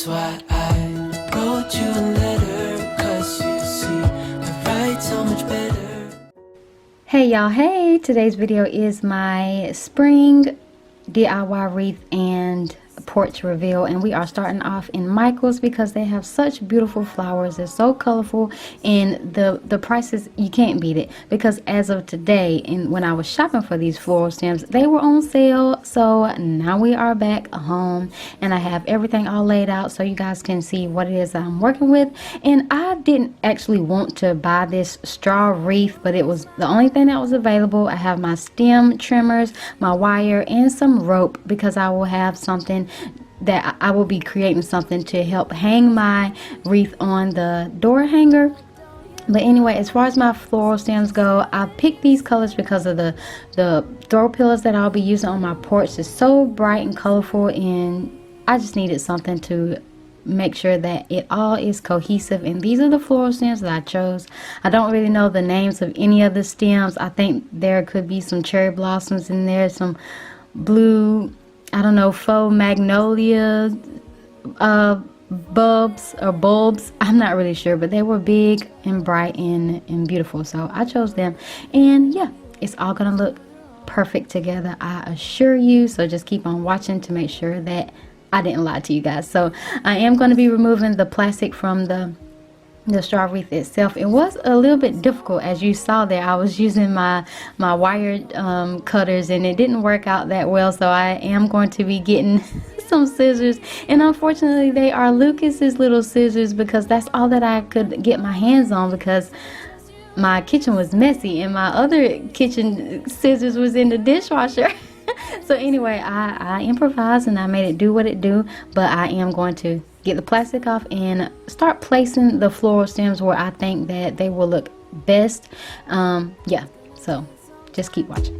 That's why I wrote you a letter, 'cause you see, I write so much better. Hey y'all, hey! Today's video is my spring DIY wreath and porch reveal, and we are starting off in Michael's because they have such beautiful flowers. They're so colorful, and the prices, you can't beat it, because as of today, and when I was shopping for these floral stems, they were on sale. So now we are back home, and I have everything all laid out so you guys can see what it is that I'm working with. And I didn't actually want to buy this straw wreath, but it was the only thing that was available. I have my stem trimmers, my wire, and some rope, because I will have something that I will be creating something to help hang my wreath on the door hanger. But anyway, as far as my floral stems go, I picked these colors because of the throw pillows that I'll be using on my porch. It's so bright and colorful, and I just needed something to make sure that it all is cohesive. And these are the floral stems that I chose. I don't really know the names of any of the stems. I think there could be some cherry blossoms in there, some blue, I don't know, faux magnolia bulbs. I'm not really sure, but they were big and bright and beautiful, so I chose them. And yeah, it's all gonna look perfect together, I assure you. So just keep on watching to make sure that I didn't lie to you guys. So I am going to be removing the plastic from the straw wreath itself. It was a little bit difficult, as you saw there. I was using my wired cutters, and it didn't work out that well, so I am going to be getting some scissors, and unfortunately they are Lucas's little scissors, because that's all that I could get my hands on, because my kitchen was messy and my other kitchen scissors was in the dishwasher. So anyway, I improvised and I made it do what it do, but I am going to get the plastic off and start placing the floral stems where I think that they will look best. Yeah, so just keep watching.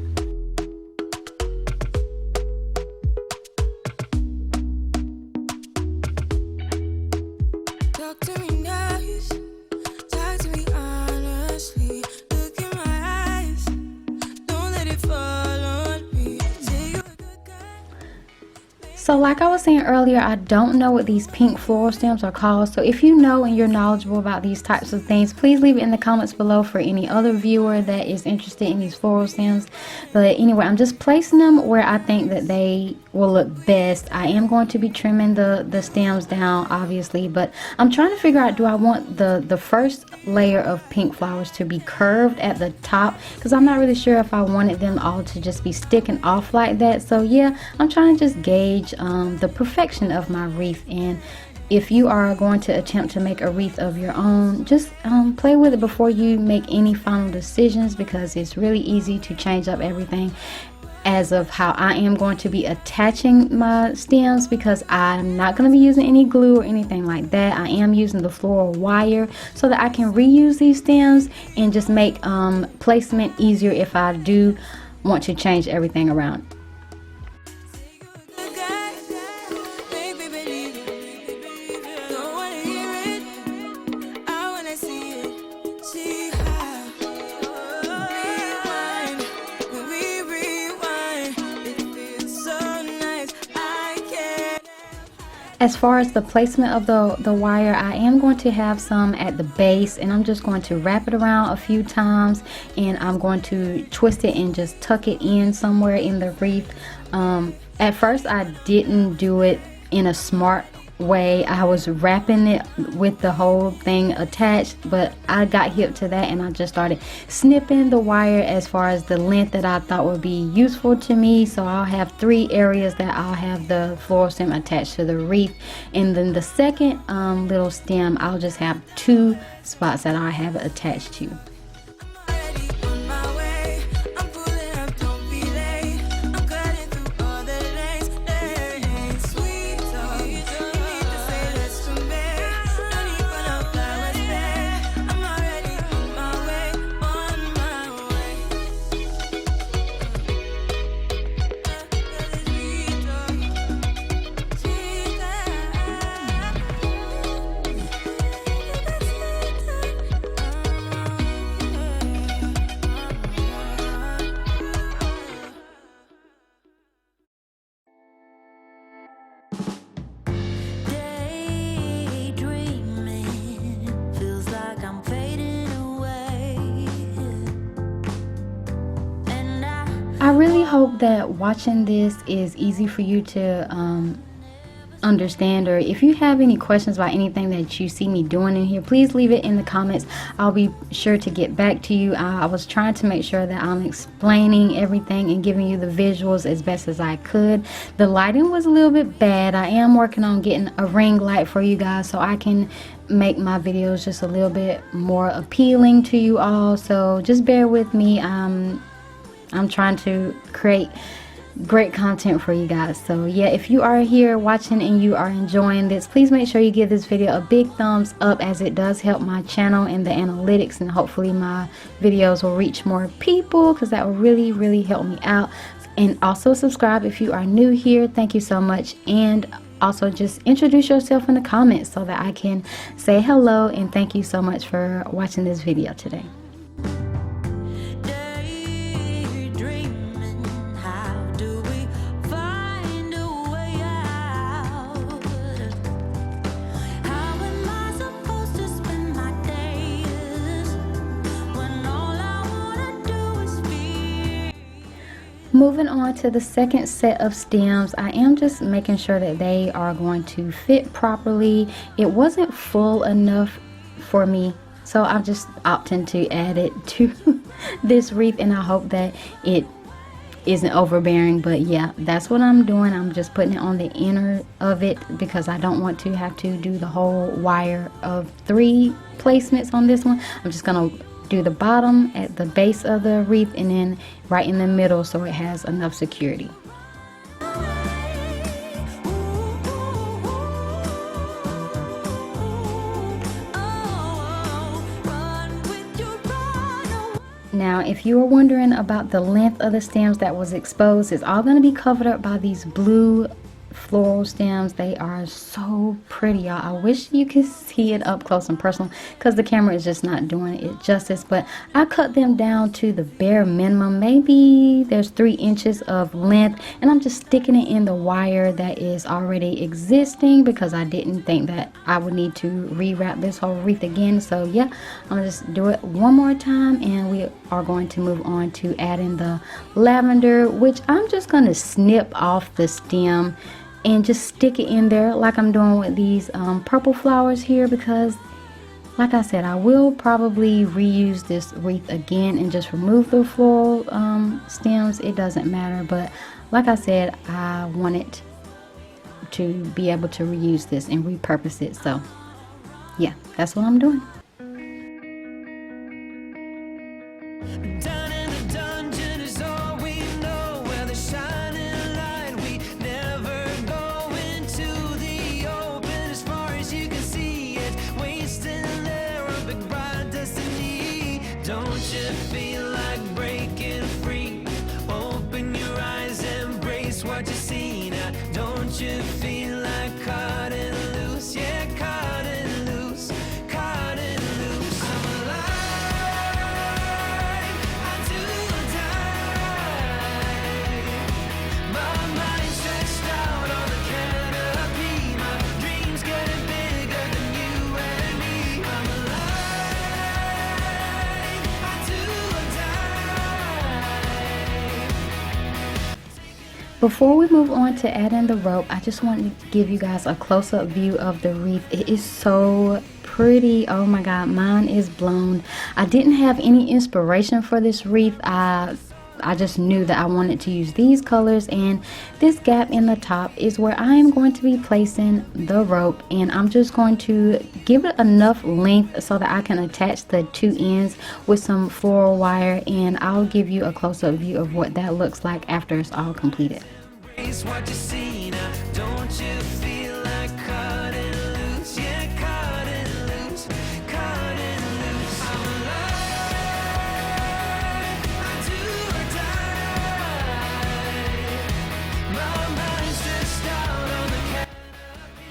So like I was saying earlier, I don't know what these pink floral stems are called. So if you know and you're knowledgeable about these types of things, please leave it in the comments below for any other viewer that is interested in these floral stems. But anyway, I'm just placing them where I think that they will look best. I am going to be trimming the stems down, obviously, but I'm trying to figure out, do I want the first layer of pink flowers to be curved at the top? Because I'm not really sure if I wanted them all to just be sticking off like that. So yeah, I'm trying to just gauge the perfection of my wreath. And if you are going to attempt to make a wreath of your own, just play with it before you make any final decisions, because it's really easy to change up everything as of how I am going to be attaching my stems, because I'm not going to be using any glue or anything like that. I am using the floral wire so that I can reuse these stems and just make placement easier if I do want to change everything around. As far as the placement of the wire, I am going to have some at the base, and I'm just going to wrap it around a few times, and I'm going to twist it and just tuck it in somewhere in the wreath. At first I didn't do it in a smart way. I was wrapping it with the whole thing attached, but I got hip to that and I just started snipping the wire as far as the length that I thought would be useful to me. So I'll have 3 areas that I'll have the floral stem attached to the wreath, and then the second little stem, I'll just have 2 spots that I have it attached to. hope that watching this is easy for you to understand, or if you have any questions about anything that you see me doing in here, please leave it in the comments. I'll be sure to get back to you. I was trying to make sure that I'm explaining everything and giving you the visuals as best as I could. The lighting was a little bit bad. I am working on getting a ring light for you guys so I can make my videos just a little bit more appealing to you all, so just bear with me. I'm trying to create great content for you guys. So yeah, if you are here watching and you are enjoying this, please make sure you give this video a big thumbs up, as it does help my channel and the analytics, and hopefully my videos will reach more people, because that will really help me out. And also subscribe if you are new here. Thank you so much. And also just introduce yourself in the comments so that I can say hello, and thank you so much for watching this video today. Moving on to the second set of stems, I am just making sure that they are going to fit properly. It wasn't full enough for me, so I'm just opting to add it to this wreath, and I hope that it isn't overbearing. But yeah, that's what I'm doing. I'm just putting it on the inner of it because I don't want to have to do the whole wire of 3 placements on this one. I'm just gonna do the bottom at the base of the wreath and then right in the middle so it has enough security. Now, if you were wondering about the length of the stems that was exposed, it's all going to be covered up by these blue floral stems. They are so pretty, y'all. I wish you could see it up close and personal because the camera is just not doing it justice, but I cut them down to the bare minimum. Maybe there's 3 inches of length, and I'm just sticking it in the wire that is already existing because I didn't think that I would need to rewrap this whole wreath again. So yeah, I'm gonna just do it one more time, and we are going to move on to adding the lavender, which I'm just gonna snip off the stem and just stick it in there like I'm doing with these purple flowers here, because like I said, I will probably reuse this wreath again and just remove the floral stems. It doesn't matter, but like I said, I wanted to be able to reuse this and repurpose it. So yeah, that's what I'm doing. What you see now, don't you feel like cutting loose? Yeah, cutting loose, cutting loose. I'm alive, I do or die. My mind stretched out on the canopy. My dreams getting bigger than you and me. I'm alive, I do or die. Before we move on to adding the rope, I just want to give you guys a close-up view of the wreath. It is so pretty. Oh my god, mine is blown. I didn't have any inspiration for this wreath. I just knew that I wanted to use these colors, and this gap in the top is where I am going to be placing the rope, and I'm just going to give it enough length so that I can attach the 2 ends with some floral wire, and I'll give you a close-up view of what that looks like after it's all completed. What you see now, don't you feel like cutting loose? Yeah, cutting loose, cutting loose. I'm alive, I do or die. My mind's stretched out on the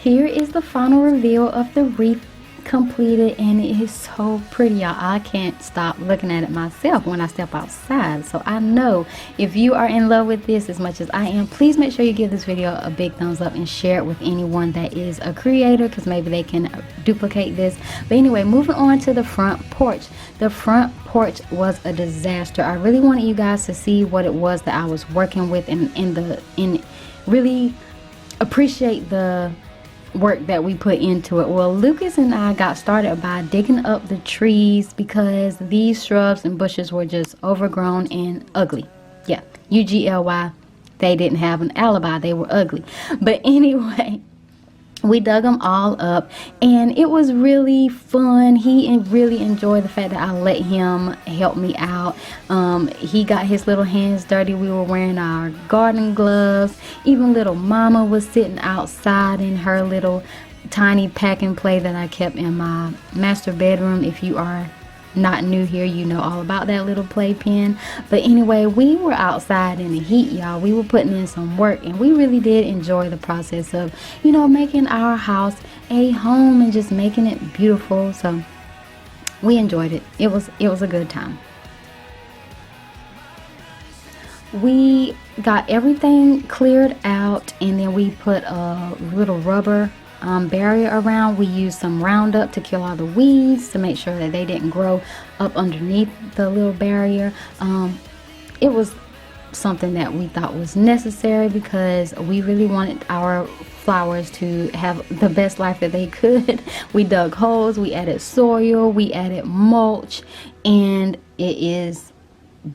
Here is the final reveal of the wreath completed, and it is so pretty, y'all. I can't stop looking at it myself when I step outside. So I know if you are in love with this as much as I am, please make sure you give this video a big thumbs up and share it with anyone that is a creator, because maybe they can duplicate this. But anyway, moving on to the front porch. The front porch was a disaster. I really wanted you guys to see what it was that I was working with, and really appreciate the work that we put into it. Well, Lucas and I got started by digging up the trees because these shrubs and bushes were just overgrown and ugly. Yeah, UGLY, they didn't have an alibi, they were ugly. But anyway, we dug them all up, and it was really fun. He really enjoyed the fact that I let him help me out. He got his little hands dirty. We were wearing our garden gloves. Even little mama was sitting outside in her little tiny pack and play that I kept in my master bedroom. If you are not new here, you know all about that little playpen. But anyway, we were outside in the heat, y'all. We were putting in some work, and we really did enjoy the process of, you know, making our house a home and just making it beautiful. So we enjoyed it. It was a good time. We got everything cleared out, and then we put a little rubber barrier around. We used some Roundup to kill all the weeds to make sure that they didn't grow up underneath the little barrier. It was something that we thought was necessary because we really wanted our flowers to have the best life that they could. We dug holes, we added soil, we added mulch, and it is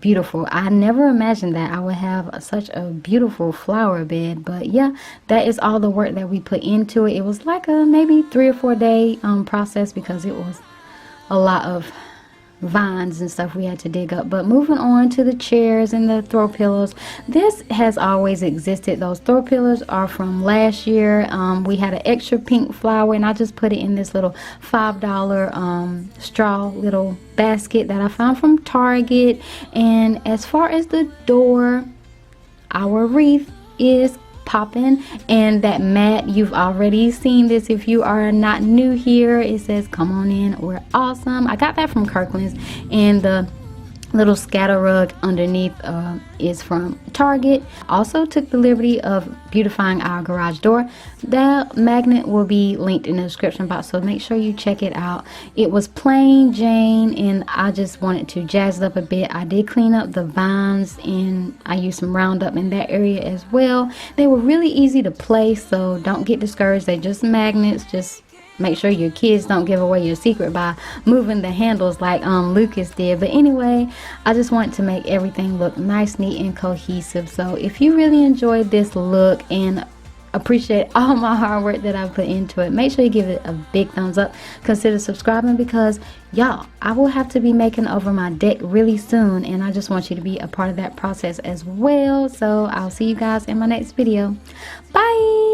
beautiful. I never imagined that I would have such a beautiful flower bed, but yeah, that is all the work that we put into it. It was like a maybe 3 or 4 day process because it was a lot of vines and stuff we had to dig up. But moving on to the chairs and the throw pillows, this has always existed. Those throw pillows are from last year. We had an extra pink flower, and I just put it in this little $5 straw little basket that I found from Target. And as far as the door, our wreath is popping, and that mat, you've already seen this if you are not new here. It says come on in, we're awesome. I got that from Kirkland's, and the little scatter rug underneath is from Target. Also took the liberty of beautifying our garage door. That magnet will be linked in the description box, so make sure you check it out. It was plain Jane, and I just wanted to jazz it up a bit. I did clean up the vines, and I used some Roundup in that area as well. They were really easy to place, so don't get discouraged. They're just magnets. Just make sure your kids don't give away your secret by moving the handles like Lucas did. But anyway, I just want to make everything look nice, neat, and cohesive. So if you really enjoyed this look and appreciate all my hard work that I put into it, make sure you give it a big thumbs up. Consider subscribing, because y'all, I will have to be making over my deck really soon, and I just want you to be a part of that process as well. So I'll see you guys in my next video. Bye.